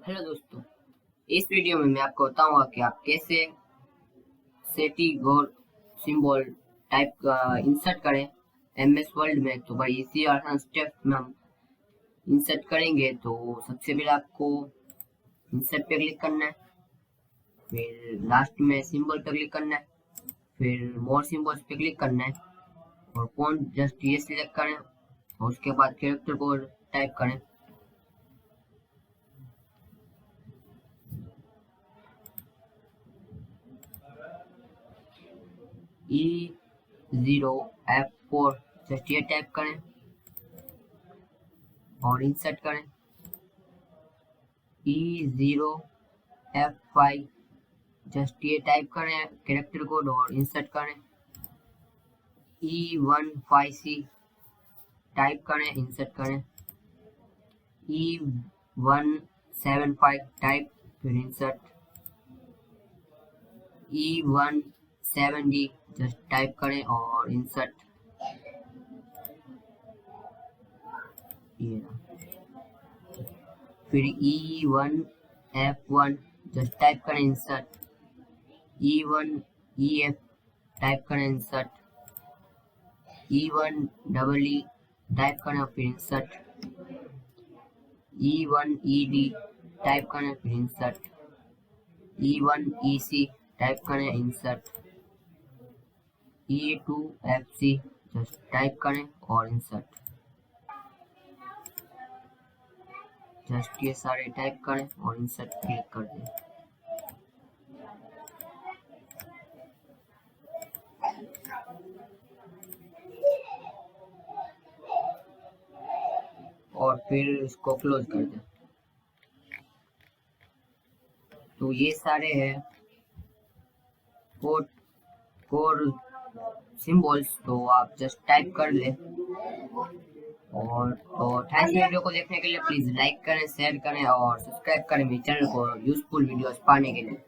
Hello दोस्तों, इस video में मैं आपको बताऊंगा कि आप कैसे सेटिंग और सिंबल टाइप इंसर्ट करें एमएस वर्ल्ड में। तो भाई इसी आसान स्टेप में हम इंसर्ट करेंगे। तो सबसे पहले आपको इंसर्ट पे क्लिक करना है, फिर लास्ट में सिंबल पे क्लिक करना है, फिर मोर सिंबल्स पे क्लिक करना है और फॉन्ट जस्ट ये सिलेक्ट करें और उसके बाद कैरेक्टर कोड टाइप करें। E0F4 जस्ट ये टाइप करें और इंसर्ट करें। E0F5 जस्ट ये टाइप करें कैरेक्टर कोड और इंसर्ट करें। E15C टाइप करें, इंसर्ट करें। E175 टाइप, फिर इंसर्ट। E17D जस्ट टाइप करें और इंसर्ट। ये फिर E1F1 जस्ट टाइप करें, इंसर्ट। E1EF टाइप करें, इंसर्ट। E1EE टाइप करें, फिर इंसर्ट। E1ED टाइप करें, फिर इंसर्ट। E1EC टाइप करें, इंसर्ट। E2FC जस्ट टाइप करें और इंसर्ट। जस्ट ये सारे टाइप करें और इंसर्ट क्लिक कर दें। और फिर इसको क्लोज कर दें। तो ये सारे हैं कोड सिंबल्स, तो आप जस्ट टाइप कर लें। और तो थैंक्स वीडियो को देखने के लिए प्लीज लाइक करें, शेयर करें और सब्सक्राइब करें मेरे चैनल को यूजफुल वीडियोस पाने के लिए।